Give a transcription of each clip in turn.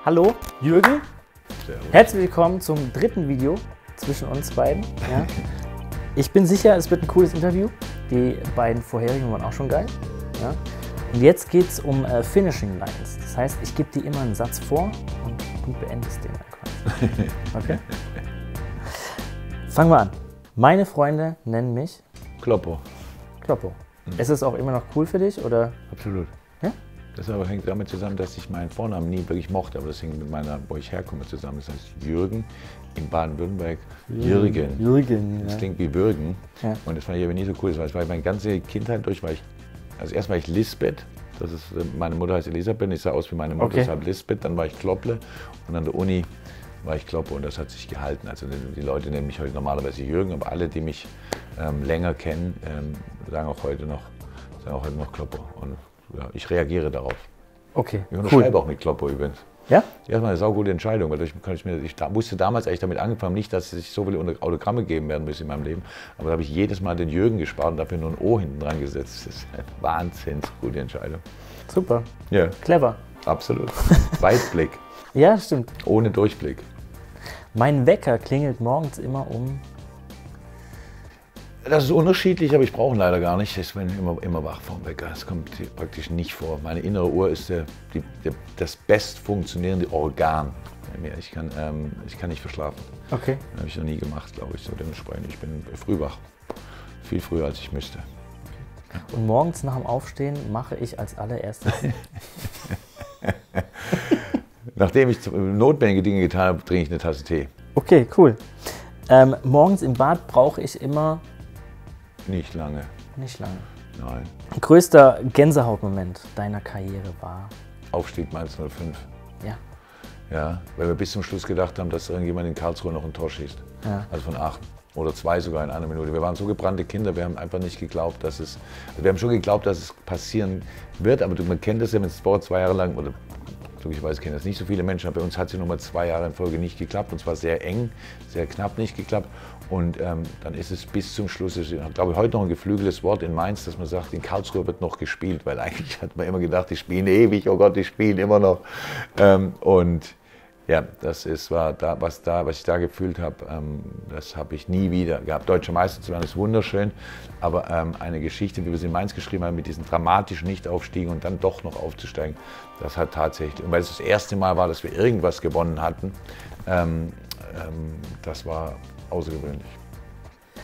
Hallo, Jürgen. Servus. Herzlich willkommen zum dritten Video zwischen uns beiden. Ja. Ich bin sicher, es wird ein cooles Interview. Die beiden vorherigen waren auch schon geil. Ja. Und jetzt geht es um Finishing Lines. Das heißt, ich gebe dir immer einen Satz vor und du beendest den dann quasi. Okay? Fangen wir an. Meine Freunde nennen mich Kloppo. Kloppo. Ist es auch immer noch cool für dich, oder? Absolut. Ja? Das aber hängt damit zusammen, dass ich meinen Vornamen nie wirklich mochte, aber das hängt mit meiner, wo ich herkomme, zusammen. Das heißt Jürgen, in Baden-Württemberg Jürgen. Jürgen, ja. Das klingt wie Würgen. Ja. Und das fand ich aber nie so cool. Das war meine ganze Kindheit durch, also erst war ich Lisbeth. Das ist, meine Mutter heißt Elisabeth, ich sah aus wie meine Mutter, Okay. deshalb Lisbeth. Dann war ich Klopple und an der Uni war ich Kloppo und das hat sich gehalten. Also die Leute nennen mich heute normalerweise Jürgen, aber alle, die mich länger kennen, sagen auch heute noch Kloppo. Und ja, ich reagiere darauf. Okay, Ich cool. unterschreibe auch mit Kloppo übrigens. Ja? Erstmal eine saugute Entscheidung, weil ich wusste damals, als ich damit angefangen habe, nicht, dass es so viele Autogramme geben werden müssen in meinem Leben. Aber da habe ich jedes Mal den Jürgen gespart und dafür nur ein O hinten dran gesetzt. Das ist eine wahnsinnig gute Entscheidung. Super. Ja, Clever. absolut. Weitblick, Ja, stimmt. ohne Durchblick. Mein Wecker klingelt morgens immer um. Das ist unterschiedlich, aber ich brauche ihn leider gar nicht. Ich bin immer wach vom Wecker. Das kommt praktisch nicht vor. Meine innere Uhr ist das best funktionierende Organ bei mir. Ich kann nicht verschlafen. Okay. Das habe ich noch nie gemacht, glaube ich. So dementsprechend. Ich bin früh wach. Viel früher, als ich müsste. Und morgens nach dem Aufstehen mache ich als allererstes. Nachdem ich notwendige Dinge getan habe, trinke ich eine Tasse Tee. Okay, cool. Morgens im Bad brauche ich immer Nicht lange. nicht lange. Nein. Größter Gänsehautmoment deiner Karriere war? Aufstieg Mainz 05. Ja. Ja, weil wir bis zum Schluss gedacht haben, dass irgendjemand in Karlsruhe noch ein Tor schießt. Ja. Also von Aachen. Oder 2 sogar in einer Minute. Wir waren so gebrannte Kinder, wir haben einfach nicht geglaubt, dass es. Also wir haben schon geglaubt, dass es passieren wird, aber man kennt das ja, wenn es vor 2 Jahre lang, oder glücklicherweise kennen das nicht so viele Menschen, aber bei uns hat es ja nochmal 2 Jahre in Folge nicht geklappt und zwar sehr eng, sehr knapp nicht geklappt. Und dann ist es bis zum Schluss, ich glaube ich, heute noch ein geflügeltes Wort in Mainz, dass man sagt, in Karlsruhe wird noch gespielt, weil eigentlich hat man immer gedacht, die spielen ewig, oh Gott, die spielen immer noch. Und ja, das ist, was ich da gefühlt habe, das habe ich nie wieder gehabt. Deutscher Meister zu werden ist wunderschön, aber eine Geschichte, wie wir sie in Mainz geschrieben haben, mit diesen dramatischen Nichtaufstiegen und dann doch noch aufzusteigen, das hat tatsächlich, und weil es das erste Mal war, dass wir irgendwas gewonnen hatten, das war außergewöhnlich.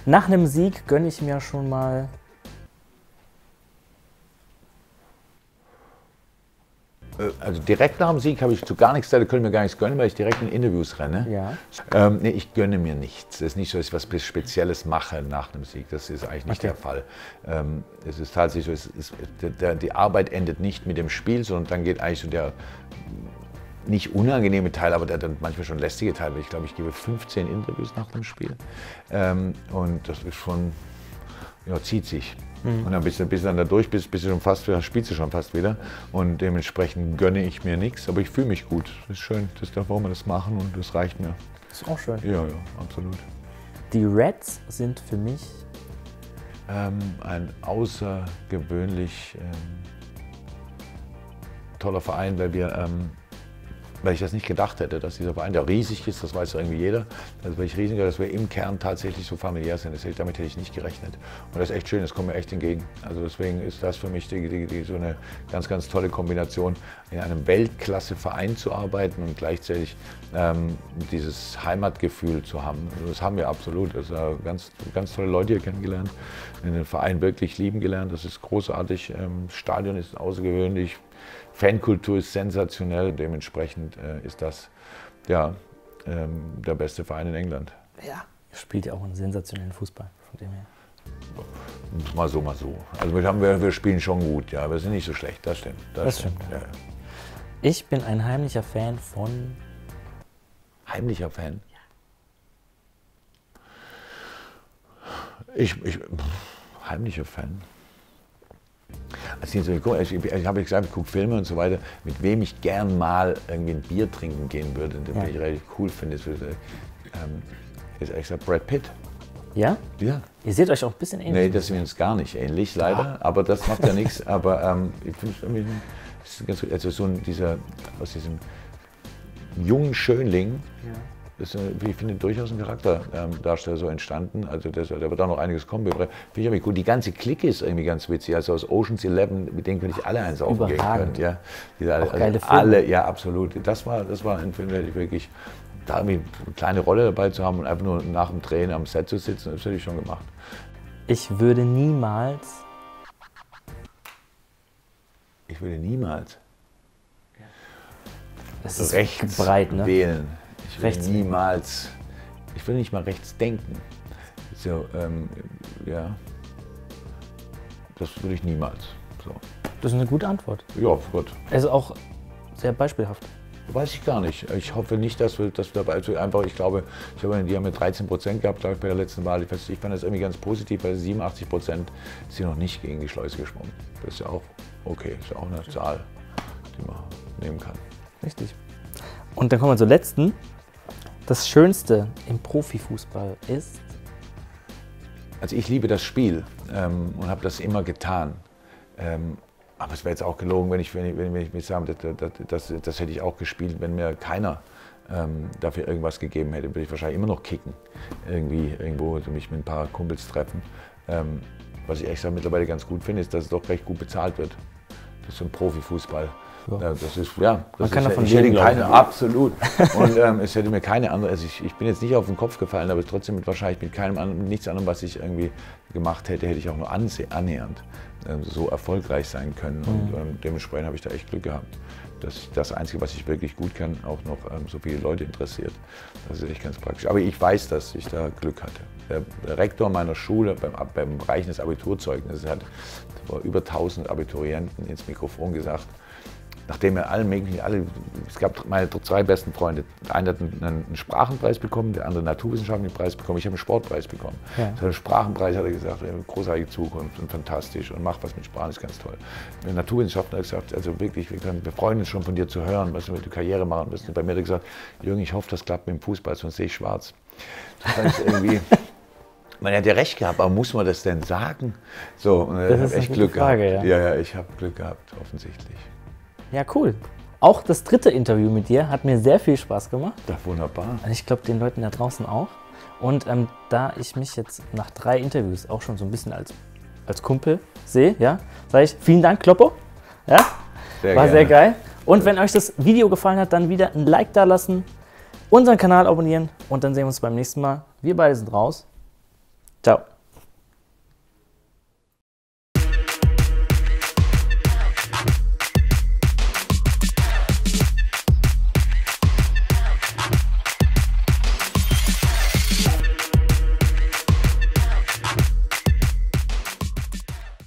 Nach einem Sieg gönne ich mir schon mal. Also direkt nach dem Sieg habe ich zu gar nichts, da können wir gar nichts gönnen, weil ich direkt in Interviews renne. Ja. Nee, ich gönne mir nichts. Es ist nicht so, dass ich was Spezielles mache nach einem Sieg. Das ist eigentlich nicht der Fall. Es ist tatsächlich so, die Arbeit endet nicht mit dem Spiel, sondern dann geht eigentlich so der nicht unangenehme Teil, aber der dann manchmal schon lästige Teil. Ich glaube, ich gebe 15 Interviews nach dem Spiel. Und das ist schon, ja, zieht sich. Und dann bis du dann da durch bist, spielst du schon fast wieder. Und dementsprechend gönne ich mir nichts, aber ich fühle mich gut. Das ist schön, das darf man das machen und das reicht mir. Ist auch schön. Ja, absolut. Die Reds sind für mich. Ein außergewöhnlich toller Verein, weil ich das nicht gedacht hätte, dass dieser Verein, der riesig ist, das weiß irgendwie jeder, dass wir im Kern tatsächlich so familiär sind. Damit hätte ich nicht gerechnet. Und das ist echt schön, das kommt mir echt entgegen. Also deswegen ist das für mich so eine ganz, ganz tolle Kombination, in einem Weltklasse-Verein zu arbeiten und gleichzeitig dieses Heimatgefühl zu haben. Also das haben wir absolut. Das ganz, ganz tolle Leute hier kennengelernt, den Verein wirklich lieben gelernt. Das ist großartig. Das Stadion ist außergewöhnlich. Fankultur ist sensationell, dementsprechend ist das ja, der beste Verein in England. Ja. Ihr spielt ja auch einen sensationellen Fußball, von dem her. Mal so, mal so. Also wir spielen schon gut, ja, wir sind nicht so schlecht, das stimmt. Das stimmt. Ja. Ich bin ein heimlicher Fan von. Heimlicher Fan? Heimlicher Fan? Also ich habe gesagt, ich gucke Filme und so weiter, mit wem ich gern mal irgendwie ein Bier trinken gehen würde, den ich relativ cool finde, ist ehrlich gesagt Brad Pitt. Ja? Ja. Ihr seht euch auch ein bisschen ähnlich. Nee, das ist uns gar nicht ähnlich, leider, aber das macht ja nichts. Aber ich finde es irgendwie, also so aus diesem jungen Schönling. Ja. Das ist, wie ich finde, durchaus ein Charakterdarsteller so entstanden. Also da wird auch noch einiges kommen. Finde ich aber gut. Die ganze Clique ist irgendwie ganz witzig. Also aus Ocean's 11, mit denen könnte ich alle eins aufgehen können. Ja. Auch geile Filme. Alle, ja, absolut. Das war ein Film, der ich wirklich, da irgendwie eine kleine Rolle dabei zu haben und einfach nur nach dem Drehen am Set zu sitzen, das hätte ich schon gemacht. Ich würde niemals das ist rechts breit, ne? wählen. Ich Rechts will niemals, ich will nicht mal rechts denken. So, ja, das will ich niemals. So. Das ist eine gute Antwort. Ja, Gott. Es ist auch sehr beispielhaft. Weiß ich gar nicht. Ich hoffe nicht, dass wir dabei einfach, ich glaube, die haben mit 13% gehabt, glaube ich, bei der letzten Wahl. Ich fand das irgendwie ganz positiv, weil 87% sind noch nicht gegen die Schleuse geschwommen. Das ist ja auch okay, ist ja auch eine Zahl, die man nehmen kann. Richtig. Und dann kommen wir zur letzten. Das Schönste im Profifußball ist? Also ich liebe das Spiel und habe das immer getan. Aber es wäre jetzt auch gelogen, wenn ich mir sage, das hätte ich auch gespielt, wenn mir keiner dafür irgendwas gegeben hätte. Würde ich wahrscheinlich immer noch kicken, irgendwo mich mit ein paar Kumpels treffen. Was ich echt mittlerweile ganz gut finde, ist, dass es doch recht gut bezahlt wird. Das ist so ein Profifußball. Ja. Das ist, ja, Man kann davon ich hätte leben, keine, absolut. Und es hätte mir keine andere, also ich bin jetzt nicht auf den Kopf gefallen, aber trotzdem wahrscheinlich mit nichts anderem, was ich irgendwie gemacht hätte, hätte ich auch nur annähernd so erfolgreich sein können. Und dementsprechend habe ich da echt Glück gehabt, dass das Einzige, was ich wirklich gut kann, auch noch so viele Leute interessiert. Das ist echt ganz praktisch. Aber ich weiß, dass ich da Glück hatte. Der Rektor meiner Schule beim Reichen des Abiturzeugnisses hat vor über 1000 Abiturienten ins Mikrofon gesagt, nachdem er es gab meine zwei besten Freunde, der eine hat einen Sprachenpreis bekommen, der andere einen naturwissenschaftlichen Preis bekommen, ich habe einen Sportpreis bekommen. Ja. So einen Sprachenpreis hat er gesagt, großartige Zukunft und fantastisch und macht was mit Sprachen, ist ganz toll. Der Naturwissenschaftler hat gesagt, also wirklich, wir freuen uns schon von dir zu hören, was du mit der Karriere machen wirst. Und bei mir hat er gesagt, Jürgen, ich hoffe, das klappt mit dem Fußball, sonst sehe ich schwarz. Das fand ich irgendwie... Man hat ja recht gehabt, aber muss man das denn sagen? So, und das ist echt eine Glück gute Frage, gehabt. ja. Ja, ich habe Glück gehabt, offensichtlich. Ja, cool. Auch das dritte Interview mit dir hat mir sehr viel Spaß gemacht. Ja, wunderbar. Und ich glaube, den Leuten da draußen auch. Und da ich mich jetzt nach 3 Interviews auch schon so ein bisschen als Kumpel sehe, ja, sage ich vielen Dank, Kloppo. Ja, war sehr geil. Und wenn euch das Video gefallen hat, dann wieder ein Like da lassen, unseren Kanal abonnieren und dann sehen wir uns beim nächsten Mal. Wir beide sind raus. Ciao.